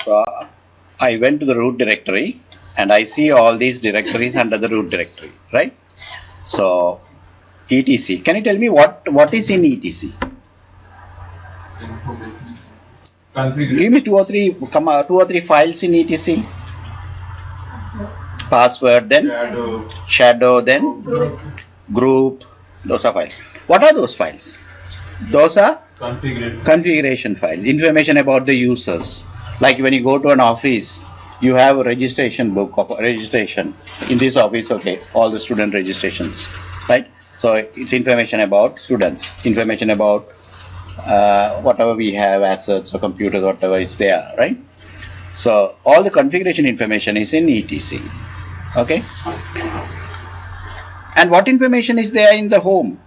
So I went to the root directory and I see all these directories under the root directory, right? So etc. Can you tell me what is in etc? Give me two or three files in etc. Password, then shadow, then group. Those are files. What are those files? Those are configuration files, information about the users. Like when you go to an office, you have a registration book of registration. In this office, okay, all the student registrations, right? So it's information about students, information about whatever we have, assets or computers, whatever is there, right? So all the configuration information is in etc. Okay. And what information is there in the home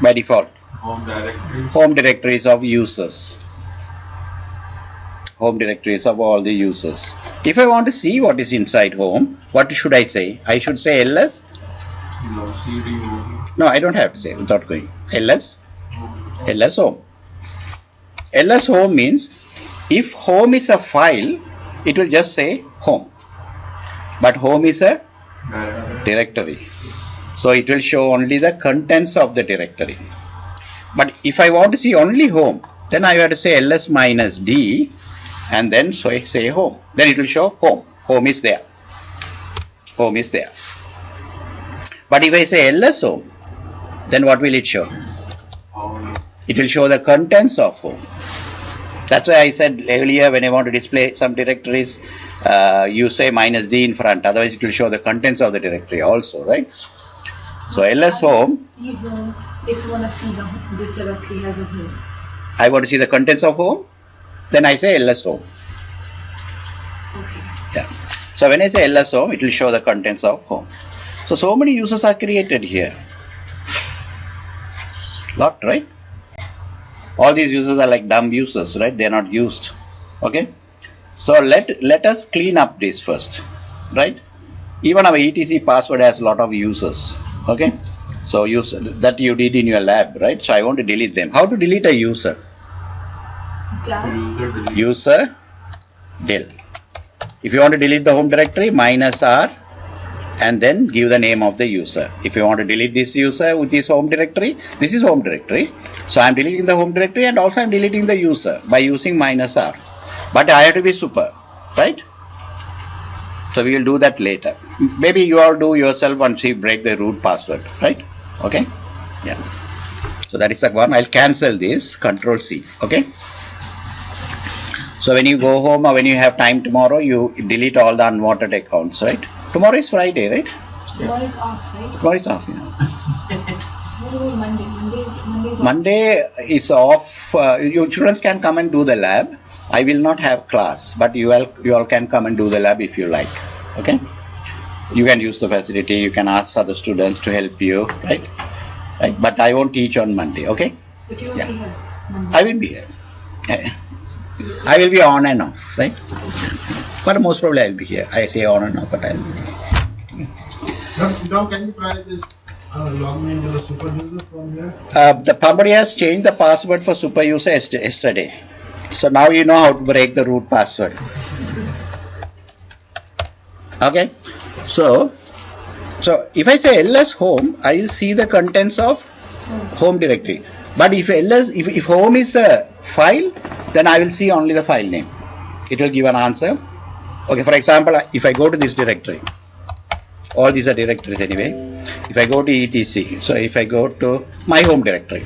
by default? Home directories of users. Home directories of all the users. If I want to see what is inside home, what should I say? I should say ls? No, I don't have to say without going. ls home. ls home means if home is a file, it will just say home. But home is a directory. So it will show only the contents of the directory. But if I want to see only home, then I have to say ls minus d and then say home. Then it will show home. Home is there. Home is there. But if I say ls home, then what will it show? It will show the contents of home. That's why I said earlier when I want to display some directories, you say minus d in front. Otherwise, it will show the contents of the directory also, right? So ls home. If you want to see this directory as a home. I want to see the contents of home. Then I say ls home. Okay. Yeah. So when I say ls home, it will show the contents of home. So many users are created here. Lot, right? All these users are like dumb users, right? They are not used. Okay. So let us clean up this first, right? Even our etc password has a lot of users. Okay. So that you did in your lab, right? So I want to delete them. How to delete a user? User del. If you want to delete the home directory, minus r and then give the name of the user. If you want to delete this user with this home directory, this is home directory. So I am deleting the home directory and also I am deleting the user by using minus r. But I have to be super, right? So we will do that later. Maybe you all do yourself once you break the root password, right? Okay. Yeah. So that is the one. I'll cancel this. Control C. Okay. So when you go home or when you have time tomorrow, you delete all the unwanted accounts, right? Tomorrow is Friday, right? Tomorrow is off, right? Tomorrow is off, So what about Monday? Monday is off. Monday is off. Your students can come and do the lab. I will not have class, but you all can come and do the lab if you like. Okay. You can use the facility. You can ask other students to help you, right? Right. But I won't teach on Monday. Okay. But you won't be here Monday. I will be here. I will be on and off, right? But most probably I will be here. I say on and off, but I will be here. Now can you try this logging into the super user from here? Somebody has changed the password for super user yesterday. So now you know how to break the root password. Okay. So if I say ls home, I will see the contents of home directory. But if home is a file, then I will see only the file name. It will give an answer. Okay, for example, if I go to this directory, all these are directories anyway. If I go to etc, so if I go to my home directory,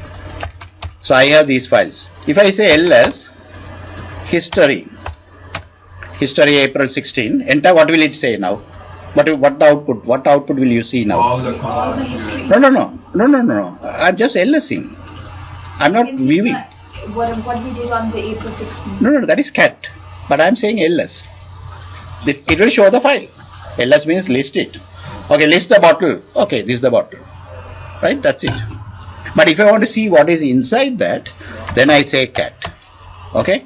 so I have these files. If I say ls history April 16, enter, what will it say now? What the output? What output will you see now? All the history. No. I'm just lsing. I'm not viewing. What we did on the April 16th. No, that is cat. But I'm saying ls. It will show the file. ls means list it. Okay, list the bottle. Okay, this is the bottle. Right, that's it. But if I want to see what is inside that, then I say cat. Okay,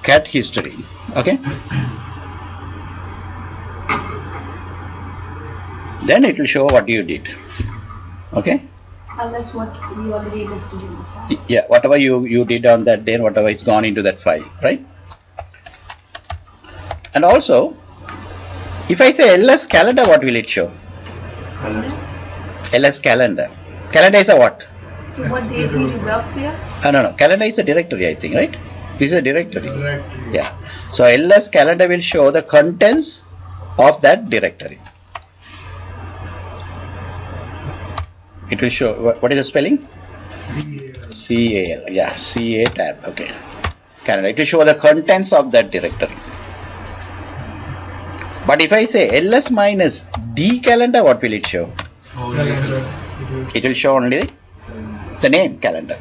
cat history. Okay. Then it will show what you did. Okay. Unless what we already listed in the file. Yeah, whatever you did on that day, whatever is gone into that file, right? And also, if I say ls calendar, what will it show? Yes. ls calendar. Calendar is a what? So what date we reserved there? No. Calendar is a directory, I think, right? This is a directory. Directory. Yeah. So ls calendar will show the contents of that directory. It will show, what is the spelling? CAL. Yeah, CA tab. Okay. Calendar. It will show the contents of that directory. But if I say ls minus d calendar, what will it show? It will show only the name calendar.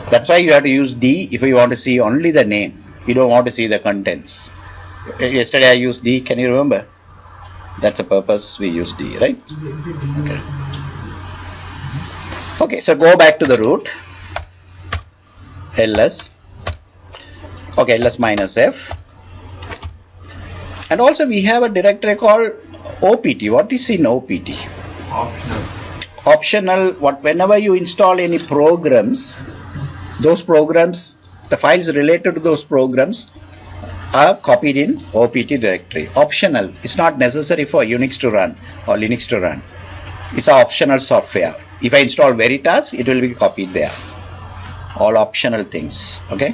That's why you have to use D if you want to see only the name. You don't want to see the contents. Yesterday I used D, can you remember? That's the purpose we use D, right? Okay, so go back to the root. ls. Okay, ls minus f. And also we have a directory called OPT. What is in OPT? Optional. Whenever you install any programs, those programs, the files related to those programs are copied in OPT directory. Optional. It's not necessary for Unix to run or Linux to run. It's an optional software. If I install Veritas, it will be copied there. All optional things. Okay.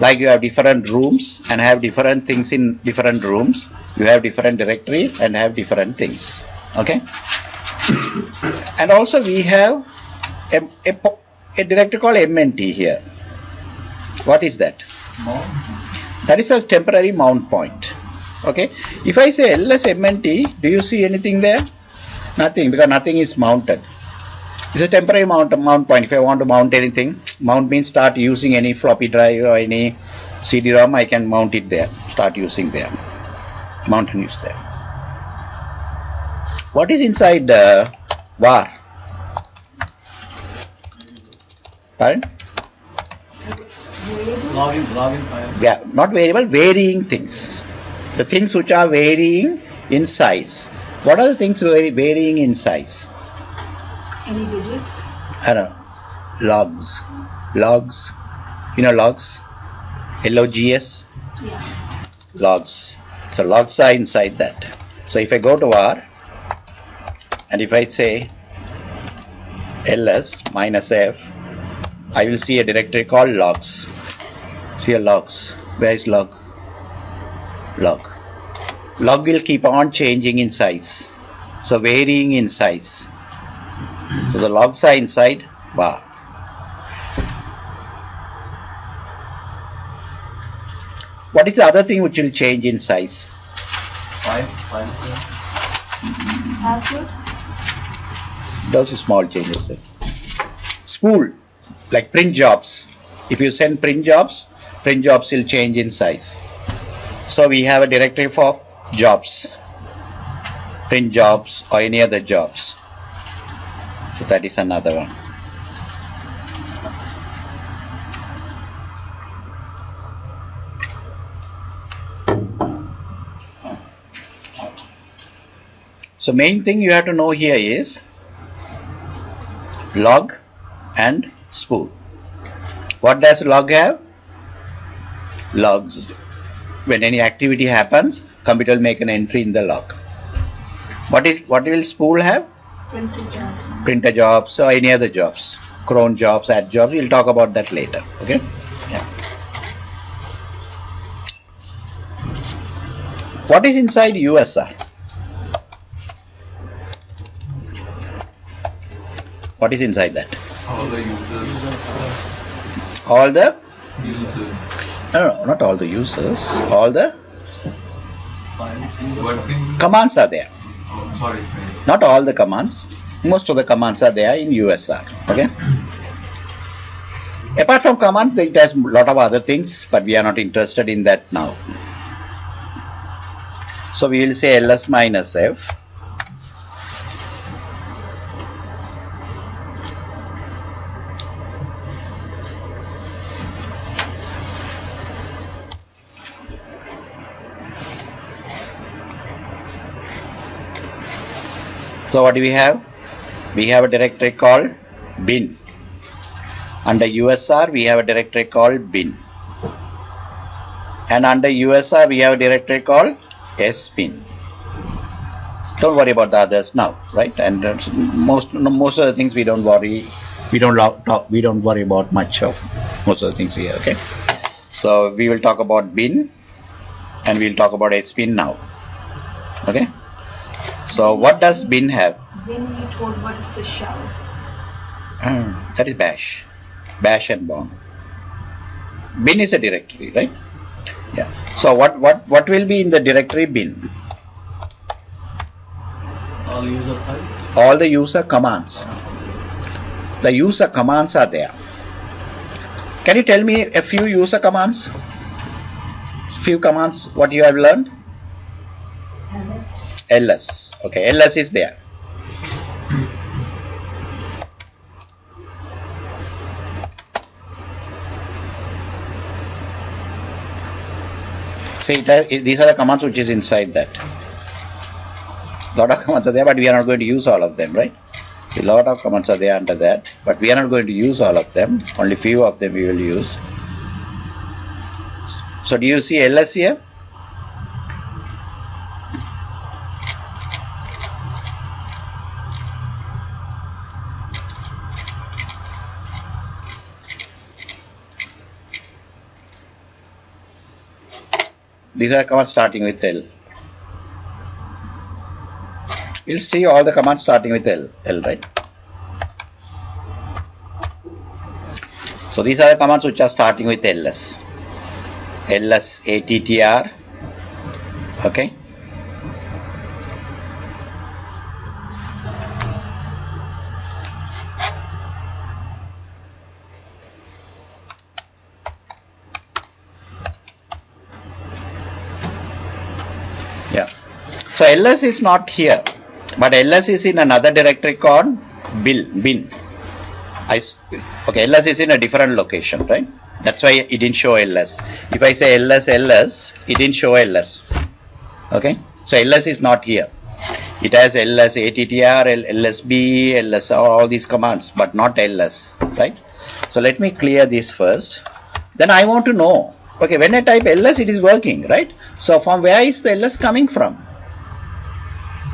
Like you have different rooms and have different things in different rooms. You have different directory and have different things. Okay. And also we have a directory called MNT here. What is that? That is a temporary mount point. Okay. If I say ls MNT, do you see anything there? Nothing, because nothing is mounted. It's a temporary mount point. If I want to mount anything, mount means start using any floppy drive or any CD-ROM, I can mount it there. Start using there. Mount and use there. What is inside var? Pardon? Login file. Yeah, not variable, varying things. The things which are varying in size. What are the things varying in size? Any digits? I don't know. Logs. Logs. You know logs? LOGS? Yeah. Logs. So logs are inside that. So if I go to var and if I say ls minus f, I will see a directory called logs. See a logs. Where is log? Log. Log will keep on changing in size. So varying in size. So the logs are inside var. What is the other thing which will change in size? Password? Those are small changes. Spool, like print jobs. If you send print jobs will change in size. So we have a directory for jobs, print jobs or any other jobs. So that is another one. So main thing you have to know here is log and spool. What does log have? Logs. When any activity happens, computer will make an entry in the log. What will spool have? Printer jobs. Printer jobs or any other jobs. Cron jobs, ad jobs. We'll talk about that later. Okay? Yeah. What is inside USR? What is inside that? All the users. All the? Users. No, not all the users. All the What thing? commands are there. Oh, sorry. Not all the commands. Most of the commands are there in USR. Okay. Apart from commands, it has a lot of other things, but we are not interested in that now. So we will say ls minus f. So what do we have? We have a directory called bin. Under USR we have a directory called bin. And under USR we have a directory called sbin. Don't worry about the others now, right? And most of the things we don't worry about much of most of the things here. Okay, so we will talk about bin and we'll talk about sbin now. Okay, so what does bin have? Bin, you told what it's a shell. That is bash and bomb. Bin is a directory, right? Yeah. So what will be in the directory bin? All user files. All the user commands. The user commands are there. Can you tell me a few user commands? Few commands what you have learned? ls. Okay, ls is there. See, these are the commands which is inside that. Lot of commands are there, but we are not going to use all of them, right? A lot of commands are there under that, but we are not going to use all of them. Only few of them we will use. So do you see ls here? These are commands starting with L. We'll see all the commands starting with L, right? So these are the commands which are starting with ls. ls attr. Okay. Yeah. So ls is not here, but ls is in another directory called bin. Okay, ls is in a different location, right? That's why it didn't show ls. If I say ls, it didn't show ls. Okay, so ls is not here. It has ls attr, lsb, ls, all these commands, but not ls, right? So let me clear this first. Then I want to know, okay, when I type ls, it is working, right? So from where is the ls coming from?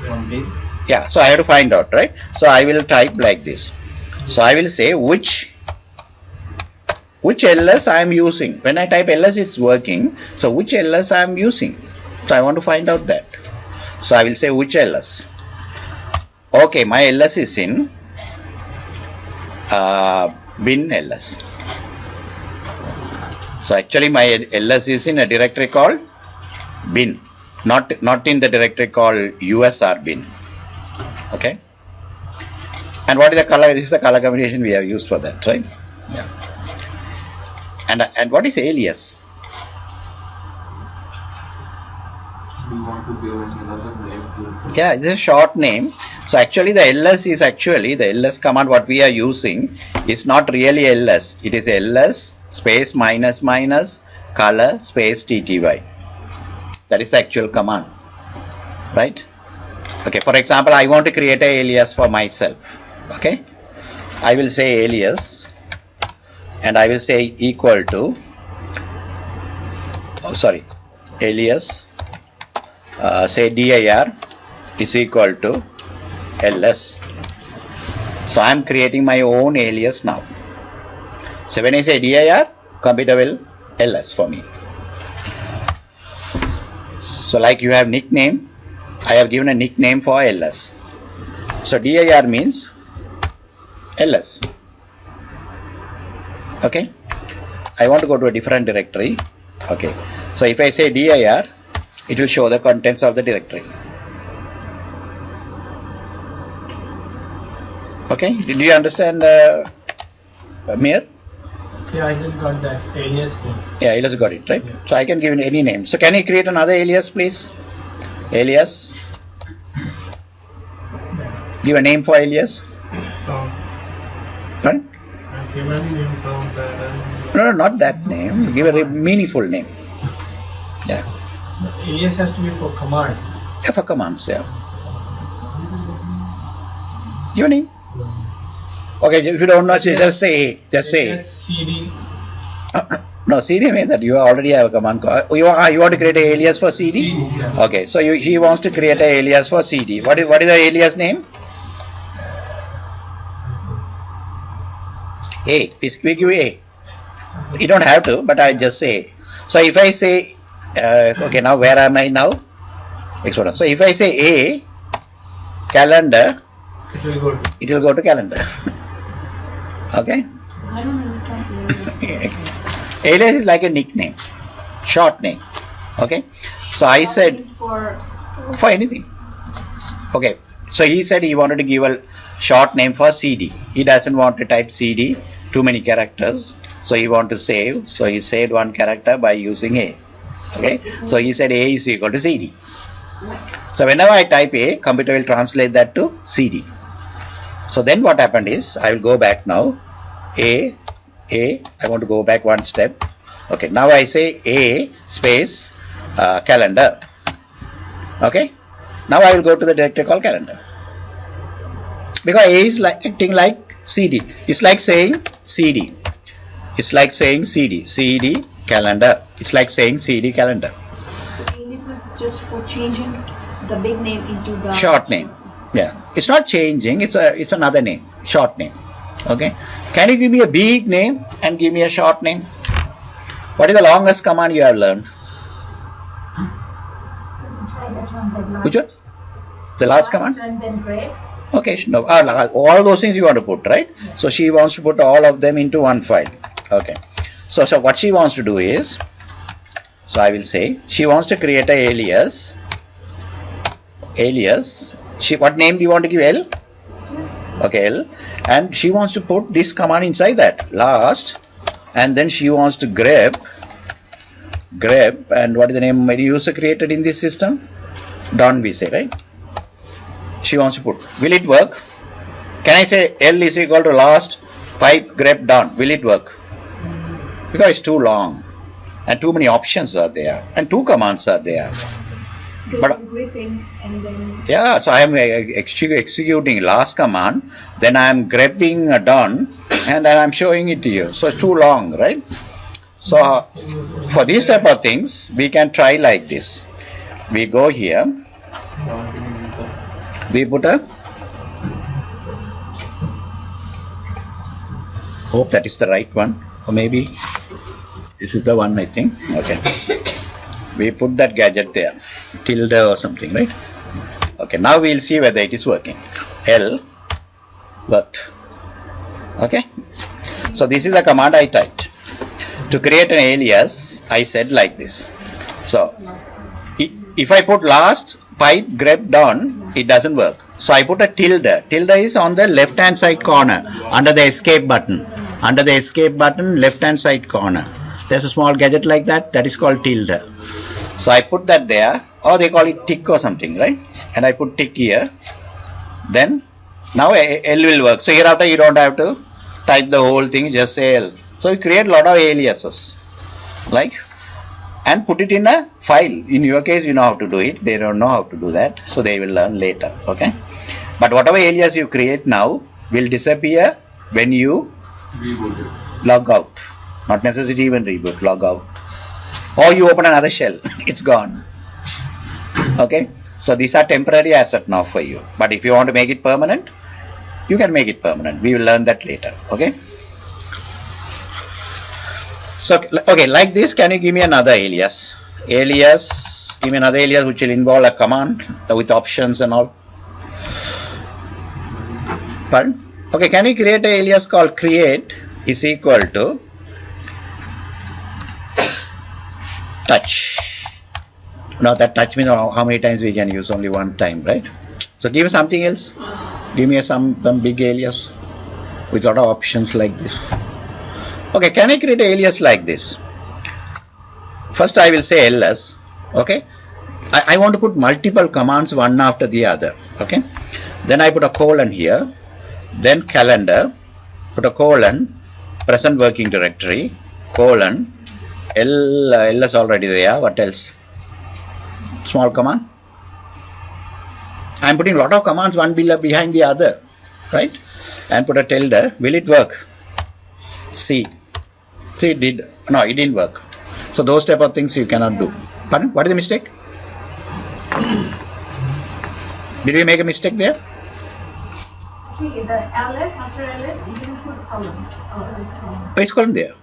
From bin. Yeah, so I have to find out, right? So I will type like this. So I will say which ls I am using. When I type ls, it's working. So which ls I am using? So I want to find out that. So I will say which ls. Okay, my ls is in bin ls. So actually my ls is in a directory called bin, not in the directory called usr bin. Okay. And what is the color? This is the color combination we have used for that, right? Yeah. And what is alias? We want to give it another name to. Yeah, it's a short name. So actually the ls is actually the ls command what we are using is not really ls. It is ls space minus color space tty. That is the actual command, right? Okay, for example, I want to create an alias for myself. Okay, I will say alias and I will say equal to alias say dir is equal to ls. So I am creating my own alias now. So when I say dir, computer will ls for me. So like you have nickname, I have given a nickname for ls. So dir means ls. Okay, I want to go to a different directory. Okay, so if I say dir, it will show the contents of the directory. Okay, did you understand, Mir? Yeah, I just got that alias thing. Yeah, alias got it, right? Yeah. So I can give it any name. So can you create another alias, please? Alias. Give a name for alias. Tom. Right? I give any name Tom that. No, not that name. Give a meaningful name. Yeah. The alias has to be for command. Yeah, for commands, yeah. Your name. Okay, if you don't know, just say Alias cd. No, CD means that you already have a command call. You want to create an alias for CD? Yeah. Okay, so he wants to create an alias for CD. What is the alias name? A. We give A. You don't have to, but I just say. So if I say, okay, now where am I now? So if I say A calendar, It will go to calendar. Okay. I don't understand the Alias is like a nickname, short name. Okay. So I said for for anything. Okay. So he said he wanted to give a short name for CD. He doesn't want to type CD, too many characters. So he want to save. So he saved one character by using A. Okay. So he said A is equal to CD. So whenever I type A, computer will translate that to CD. So then what happened is, I will go back now. I want to go back one step. Okay, now I say A space calendar. Okay, now I will go to the directory called calendar. Because A is like acting like CD. It's like saying CD. It's like saying CD calendar. It's like saying CD calendar. so this is just for changing the big name into the Short name. Yeah, it's not changing. It's another name, short name. Okay, can you give me a big name and give me a short name? What is the longest command you have learned? Which one? The last command? And then grep. Okay, no, all those things you want to put, right? So she wants to put all of them into one file. Okay, so what she wants to do is, so I will say she wants to create a alias. What name do you want to give? L? Okay, L. And she wants to put this command inside that, last, and then she wants to grep, and what is the name many user created in this system? Don, we say, right? She wants to put. Will it work? Can I say L is equal to last pipe grep Don? Will it work? Because it's too long and too many options are there and two commands are there. But Gripping and then yeah, so I am executing last command, then I am grabbing done, and then I am showing it to you. So it's too long, right? So for these type of things, we can try like this. We go here, we put a, hope that is the right one, or maybe this is the one, I think. Okay, we put that gadget there, tilde or something, right? Okay, now we'll see whether it is working. L worked. Okay, so this is a command I typed. To create an alias, I said like this. So if I put last pipe grep down, it doesn't work. So I put a tilde. Tilde is on the left hand side corner under the escape button. Under the escape button, left hand side corner. There's a small gadget like that. That is called tilde. So I put that there, or they call it tick or something, right? And I put tick here. Then now L will work. So hereafter you don't have to type the whole thing, just say L. So we create a lot of aliases, like, and put it in a file. In your case, you know how to do it. They don't know how to do that, so they will learn later. Okay, but whatever alias you create now will disappear when you log out. Not necessarily even reboot, log out. Or you open another shell, it's gone. Okay, so these are temporary asset now for you. But if you want to make it permanent, you can make it permanent. We will learn that later. Okay. So, okay, like this, can you give me another alias? Alias, give me another alias which will involve a command with options and all. Pardon? Okay, can you create an alias called create is equal to touch. Now that touch means how many times we can use? Only one time, right? So give me something else. Give me some big alias with a lot of options like this. Okay, can I create an alias like this? First I will say ls. Okay, I want to put multiple commands one after the other. Okay, then I put a colon here, then calendar, put a colon, present working directory, colon, ls already there. What else? Small command. I am putting a lot of commands one behind the other, right? And put a tilde. Will it work? C. See, it did. No, it didn't work. So those type of things you cannot do. Pardon? What is the mistake? Did we make a mistake there? See, the ls, after ls, you didn't put colon. Oh, there's colon. Oh, it's colon there.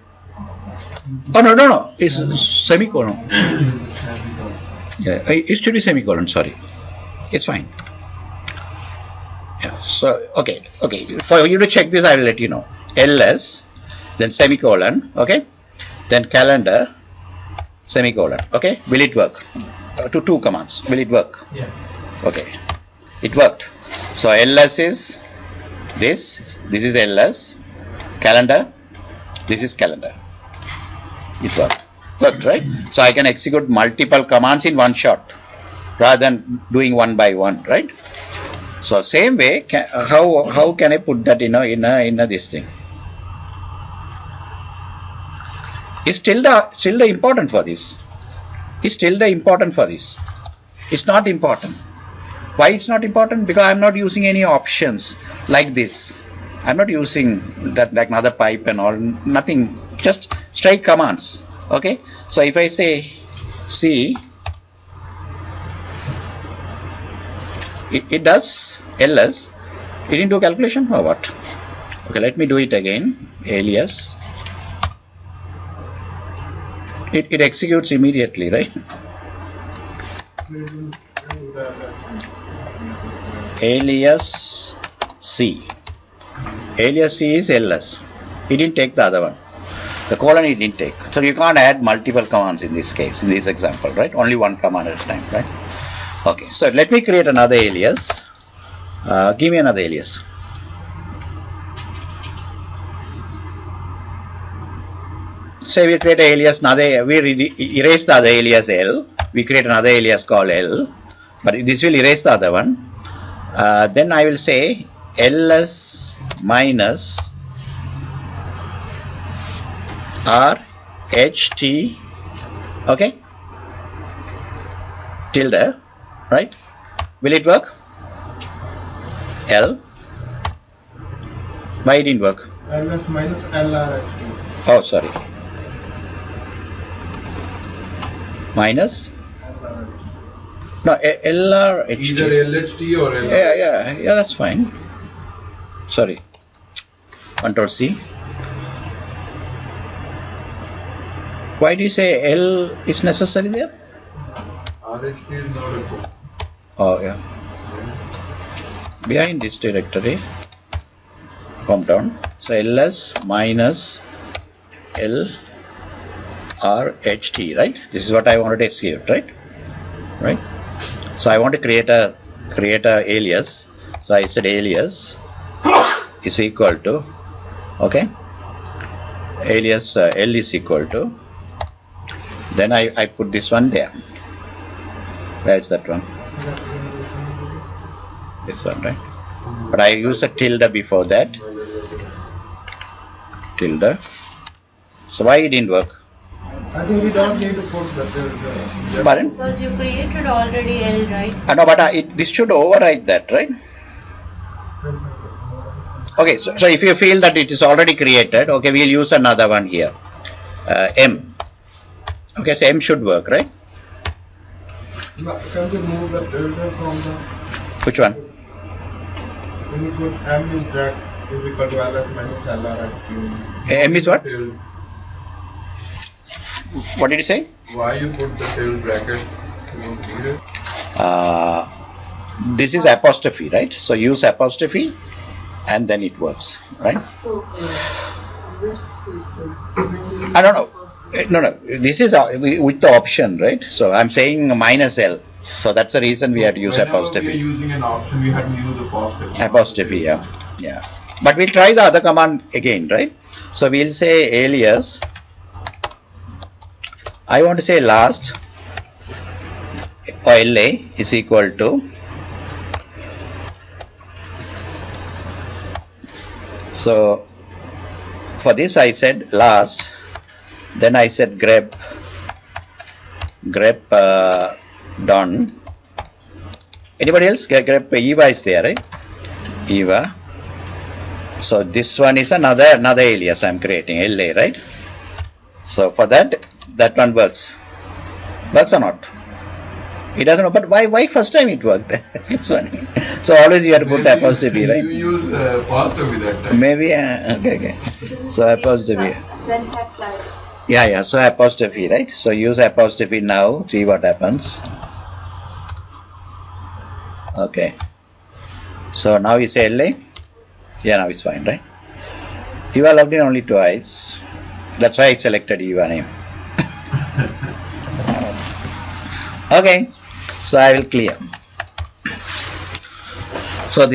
Oh, no. It's semicolon. Yeah, it should be semicolon, sorry. It's fine. Yeah, so, okay. For you to check this, I will let you know. ls, then semicolon, okay? Then calendar, semicolon, okay? Will it work? To two commands. Will it work? Yeah. Okay. It worked. So ls is this is ls, calendar, this is calendar. It worked, right? So I can execute multiple commands in one shot rather than doing one by one, right? So same way, how can I put that in a this thing? Is tilde important for this? Is tilde important for this? It's not important. Why it's not important? Because I'm not using any options like this. I'm not using that like another pipe and all, nothing, just straight commands. Okay, so if I say C, it does ls. It didn't do calculation or what? Okay, let me do it again. Alias. It executes immediately, right? Alias C. Alias C is ls. It didn't take the other one. The colon it didn't take. So you can't add multiple commands in this case, in this example, right? Only one command at a time, right? Okay, so let me create another alias. Give me another alias. Say we create an alias, we erase the other alias L. We create another alias called L, but this will erase the other one. Then I will say ls minus rht, okay, tilde, right? Will it work? L. Why it didn't work? ls minus lrht. Oh, sorry. Minus? No, LRHT. Either LHT or LR. Yeah, that's fine. Sorry. Control C. Why do you say L is necessary there? RHT is not a code. Oh, yeah. Behind this directory, come down. So ls minus lrht, right? This is what I wanted to execute, right? Right. So I want to create a alias. So I said alias is equal to, okay, alias L is equal to, then I put this one there. Where is that one? This one, right? But I use a tilde before that. Tilde. So why it didn't work? I think we don't need to put the Pardon? Because you created already L, right? No, but this should override that, right? Okay, so if you feel that it is already created, okay, we'll use another one here. M. Okay, so M should work, right? Can we move the tilde from the, Which one? when you put m is that is equal to ls minus lrht. M is what? Tilde. What did you say? Why you put the tilde bracket? You don't need it. This is apostrophe, right? So use apostrophe and then it works, right? So, this is I don't know. No. This is with the option, right? So I'm saying minus L. So that's the reason we had to use Whenever we are apostrophe. using an option, we have to use apostrophe. Apostrophe, yeah. But we'll try the other command again, right? So we'll say alias. I want to say last or LA is equal to. So for this I said last, then I said grep done. Anybody else? Grep Eva is there, right? Eva. So this one is another alias I'm creating, LA, right? So for that one works. Works or not? It doesn't know, but why first time it worked? That's funny. So always you have to put Maybe apostrophe, You right? use apostrophe that time. Maybe, okay. So apostrophe. Syntax like Yeah, so apostrophe, right? So use apostrophe now, see what happens. Okay. So now you say LA? Yeah, now it's fine, right? You are logged in only twice. That's why I selected your name. Okay, so I will clear. So this